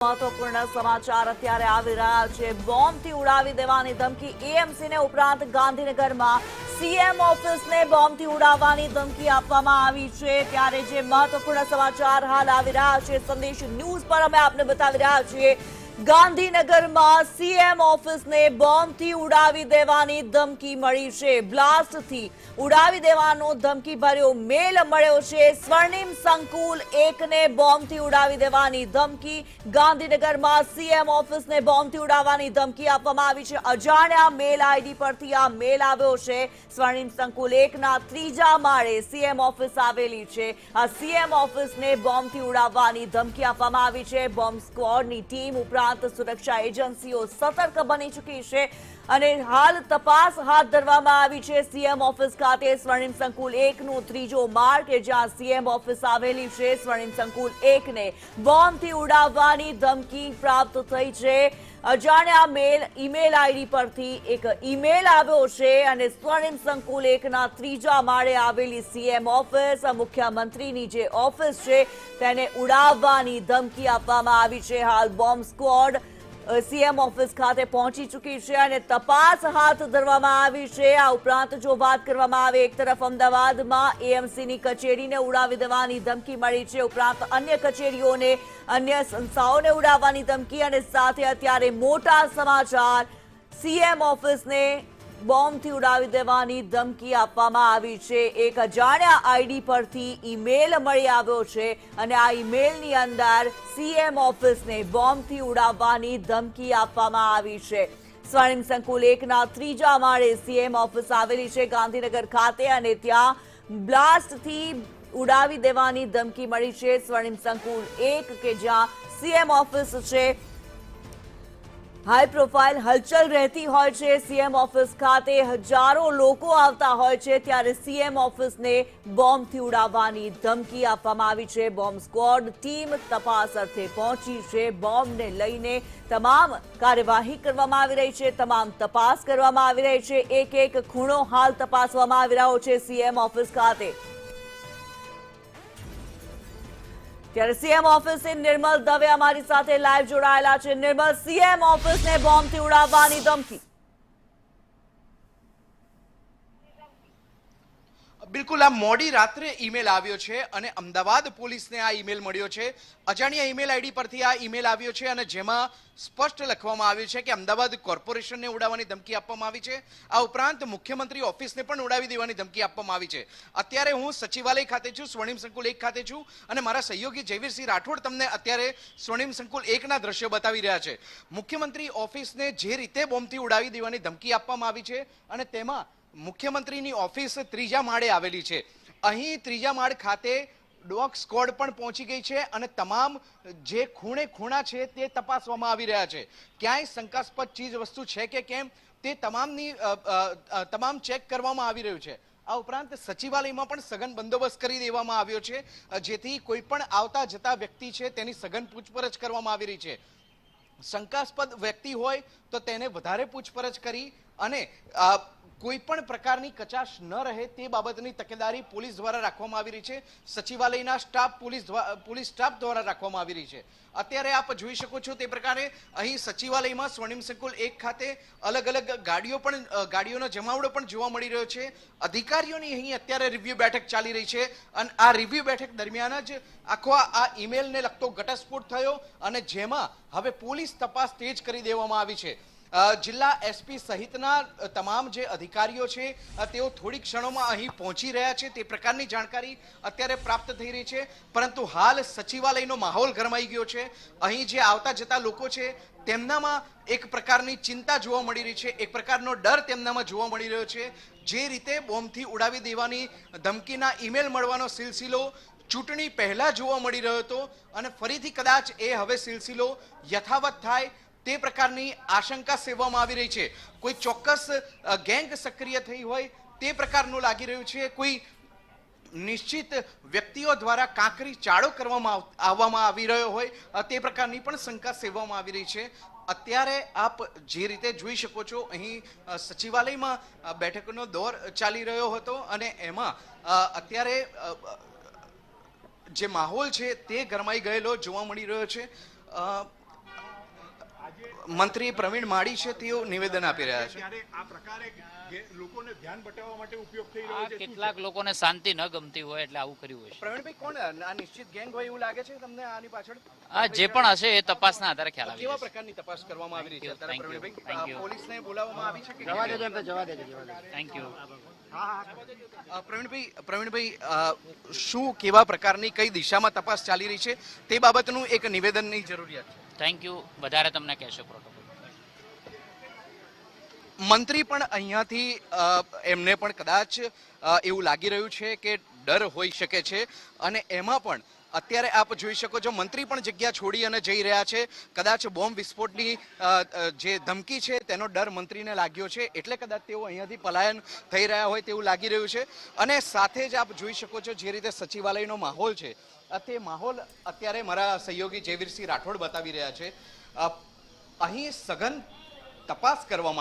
મહત્વપૂર્ણ સમાચાર અત્યારે આવી રહ્યા છે। બોમ્બથી ઉડાવી દેવાની ધમકી એએમસીને ઉપરાંત ગાંધીનગરમાં સીએમ ઓફિસને બોમ્બથી ઉડાવવાની ધમકી આપવામાં આવી છે। ત્યારે જે મહત્વપૂર્ણ સમાચાર હાલ આવી રહ્યા છે, સંદેશ ન્યૂઝ પર અમે આપને બતાવી રહ્યા છીએ। ગાંધીનગરમાં સીએમ ઓફિસને બોમ્બથી ઉડાવી દેવાની ધમકી મળી છે। બ્લાસ્ટથી ઉડાવી દેવાનો ધમકી ભર્યો મેલ મળ્યો છે। સ્વર્ણિમ સંકુલ 1ને બોમ્બથી ઉડાવી દેવાની ધમકી। ગાંધીનગરમાં સીએમ ઓફિસને બોમ્બથી ઉડાવવાની ધમકી આપવામાં આવી છે। અજાણ્યા મેલ આઈડી પરથી આ મેલ આવ્યો છે। સ્વર્ણિમ સંકુલ 1ના 3જા માળે સીએમ ઓફિસ આવેલી છે। આ સીએમ ઓફિસને બોમ્બથી ઉડાવવાની ધમકી આપવામાં આવી છે। બોમ્બ સ્ક્વોડની ટીમ ઉપરાંત સુરક્ષા એજન્સીઓ સતર્ક બની ચૂકી છે અને હાલ તપાસ હાથ ધરવામાં આવી છે। સીએમ ઓફિસ ખાતે સ્વર્ણિમ સંકુલ 1નો 3જો માળ કે જ્યાં સીએમ ઓફિસ આવેલી છે, સ્વર્ણિમ સંકુલ 1ને બોમ્બથી ઉડાવવાની ધમકી પ્રાપ્ત થઈ છે। અજાણ્યા ઈમેલ આઈડી પરથી એક ઈમેલ આવ્યો છે અને સ્વર્ણિમ સંકુલ 1ના 3જા માળે આવેલી સીએમ ઓફિસ, મુખ્યમંત્રીની જે ઓફિસ છે તેને ઉડાવવાની ધમકી આપવામાં આવી છે। હાલ બોમ્બ સ્ક્વોડ સીએમ ઓફિસ ખાતે પહોંચી ચૂકી છે અને તપાસ હાથ ધરવામાં આવી છે। આ ઉપરાંત જો વાત કરવામાં આવે, એક તરફ અમદાવાદમાં એએમસીની કચેરીને ઉડાવી દેવાની ધમકી મળી છે, ઉપરાંત અન્ય કચેરીઓને, અન્ય સંસ્થાઓને ઉડાવવાની ધમકી અને સાથે અત્યારે મોટા સમાચાર, સીએમ ઓફિસને બોમ્બથી ઉડાવી દેવાની ધમકી આપવામાં આવી છે। એક અજાણ્યા આઈડી પરથી ઈમેલ મળી આવ્યો છે અને આ ઈમેલની અંદર સીએમ ઓફિસને બોમ્બથી ઉડાવવાની ધમકી આપવામાં આવી છે। સ્વર્ણિમ સંકુલ 1ના 3જા માળે સીએમ ઓફિસ આવેલી છે ગાંધીનગર ખાતે અને ત્યાં બ્લાસ્ટથી ઉડાવી દેવાની ધમકી મળી છે। સ્વર્ણિમ સંકુલ 1 કે જ્યાં સીએમ ઓફિસ છે, હાઈ પ્રોફાઇલ હલચલ રહેતી હોય છે। સીએમ ઓફિસ ખાતે હજારો લોકો આવતા હોય છે, ત્યારે સીએમ ઓફિસને બોમ્બથી ઉડાવવાની ધમકી આપવામાં આવી છે। બોમ્બ સ્ક્વોડ ટીમ તપાસ અર્થે પહોંચી છે। બોમ્બને લઈને તમામ કાર્યવાહી કરવામાં આવી રહી છે, તમામ તપાસ કરવામાં આવી રહી છે। એક એક ખૂણો હાલ તપાસવામાં આવી રહ્યો છે સીએમ ઓફિસ ખાતે। ત્યારે સીએમ ઓફિસે નિર્મલ દવે અમારી સાથે લાઈવ જોડાયેલા છે। નિર્મલ, સીએમ ઓફિસને બોમ્બથી ઉડાવવાની ધમકી। બિલકુલ, આ મોડી રાત્રે ઈમેલ આવ્યો છે અને અમદાવાદ પોલીસને આ ઈમેલ મળ્યો છે। અજાણ્યા ઈમેલ આઈડી પરથી આ ઈમેલ આવ્યો છે અને જેમાં સ્પષ્ટ લખવામાં આવ્યું છે કે અમદાવાદ કોર્પોરેશનને ઉડાવવાની ધમકી આપવામાં આવી છે। આ ઉપરાંત મુખ્યમંત્રી ઓફિસને પણ ઉડાવી દેવાની ધમકી આપવામાં આવી છે। અત્યારે હું સચિવાલય ખાતે છું, સ્વર્ણિમ સંકુલ 1 ખાતે છું અને મારા સહયોગી જયવીરસિંહ રાઠોડ તમને અત્યારે સ્વર્ણિમ સંકુલ 1ના દ્રશ્યો બતાવી રહ્યા છે। મુખ્યમંત્રી ઓફિસને જે રીતે બોમ્બથી ઉડાવી દેવાની ધમકી આપવામાં આવી છે અને તેમાં મુખ્યમંત્રીની ઓફિસ 3જા માળે આવેલી છે। અહીં 3જા માળ ખાતે ડોગ સ્ક્વોડ પણ પહોંચી ગઈ છે અને તમામ જે ખૂણે ખૂણા છે તે તપાસવામાં આવી રહ્યા છે। ક્યાંય શંકાસ્પદ ચીજ વસ્તુ છે કે કેમ તે તમામ ચેક કરવામાં આવી રહ્યું છે। આ ઉપરાંત સચિવાલયમાં પણ સઘન બંદોબસ્ત કરી દેવામાં આવ્યો છે, જેથી કોઈ પણ આવતા જતા વ્યક્તિ છે તેની સઘન પૂછપરછ કરવામાં આવી રહી છે। શંકાસ્પદ વ્યક્તિ હોય તો તેને વધારે પૂછપરછ કરી અને કોઈ પણ પ્રકારની કચાશ ન રહે તે બાબતની તકેદારી પોલીસ દ્વારા રાખવામાં આવી રહી છે। સચિવાલયના સ્ટાફ પોલીસ સ્ટાફ દ્વારા રાખવામાં આવી રહી છે। અત્યારે આપ જોઈ શકો છો તે પ્રકારે અહીં સચિવાલયમાં સ્વર્ણિમ સંકુલ 1 ખાતે અલગ અલગ ગાડીઓનો જમાવડો પણ જોવા મળી રહ્યો છે। અધિકારીઓની અહીં અત્યારે રિવ્યુ બેઠક ચાલી રહી છે અને આ રિવ્યુ બેઠક દરમિયાન જ આખો આ ઈમેલને લગતો ઘટસ્ફોટ થયો અને જેમાં હવે પોલીસ તપાસ તેજ કરી દેવામાં આવી છે। જિલ્લા એસપી સહિતના તમામ જે અધિકારીઓ છે તેઓ થોડી ક્ષણોમાં અહીં પહોંચી રહ્યા છે, તે પ્રકારની જાણકારી અત્યારે પ્રાપ્ત થઈ રહી છે। પરંતુ હાલ સચિવાલયનો માહોલ ગરમાઈ ગયો છે। અહીં જે આવતા જતા લોકો છે તેમનામાં એક પ્રકારની ચિંતા જોવા મળી રહી છે, એક પ્રકારનો ડર તેમનામાં જોવા મળી રહ્યો છે। જે રીતે બોમ્બથી ઉડાવી દેવાની ધમકીના ઈમેલ મળવાનો સિલસિલો ચૂંટણી પહેલા જોવા મળી રહ્યો હતો અને ફરીથી કદાચ એ હવે સિલસિલો યથાવત થાય તે પ્રકારની આશંકા સેવવામાં આવી રહી છે। કોઈ ચોક્કસ ગેંગ સક્રિય થઈ હોય તે પ્રકારનું લાગી રહ્યું છે। કોઈ નિશ્ચિત વ્યક્તિઓ દ્વારા કાંકરી ચાળો કરવામાં આવી રહ્યો હોય તે પ્રકારની પણ શંકા સેવવામાં આવી રહી છે। અત્યારે આપ જે રીતે જોઈ શકો છો, અહીં સચિવાલયમાં બેઠકનો દોર ચાલી રહ્યો હતો અને એમાં અત્યારે જે માહોલ છે તે ગરમાઈ ગયેલો જોવા મળી રહ્યો છે। મંત્રી પ્રવીણ માળી છે તેઓ નિવેદન આપી રહ્યા છે. ત્યારે આ પ્રકારે લોકોને ધ્યાન બતાવવા માટે ઉપયોગ થઈ આ રહ્યો છે. કેટલાક લોકોને શાંતિ ન ગમતી હોય એટલે આવું કર્યું હોય છે. પ્રવીણભાઈ, કોણ આ નિશ્ચિત ગેંગ હોય એવું લાગે છે તમને આની પાછળ? આ જે પણ હશે એ તપાસના આધારે ખ્યાલ આવી કેવા જશે. પ્રકારની તપાસ કરવામાં આવી રહી છે અત્યારે? Thank you, Pravinbhai, thank you. પોલીસને બોલાવવામાં આવી છે કે થેન્ક યુ. પ્રવીણભાઈ, શું કેવા પ્રકારની કઈ દિશામાં તપાસ ચાલી રહી છે તે બાબતનું એક નિવેદનની જરૂરિયાત છે. Thank you. વધારે તમને કહેશો પ્રોટોકોલ. મંત્રી પણ અહીંયાથી એમને પણ કદાચ એવું લાગી રહ્યું છે કે ડર હોઈ શકે છે અને એમાં પણ અત્યારે આપ જોઈ શકો છો મંત્રી પણ જગ્યા છોડી અને જઈ રહ્યા છે. કદાચ બોમ્બ વિસ્ફોટની જે ધમકી છે તેનો ડર મંત્રીને લાગ્યો છે એટલે કદાચ તેઓ અહીંયાથી પલાયન થઈ રહ્યા હોય તેવું લાગી રહ્યું છે. અને સાથે જ આપ જોઈ શકો છો જે રીતે સચિવાલયનો માહોલ છે તે માહોલ અત્યારે મારા સહયોગી જયવીરસિંહ રાઠોડ બતાવી રહ્યા છે. અહીં સઘન તપાસ કરવામાં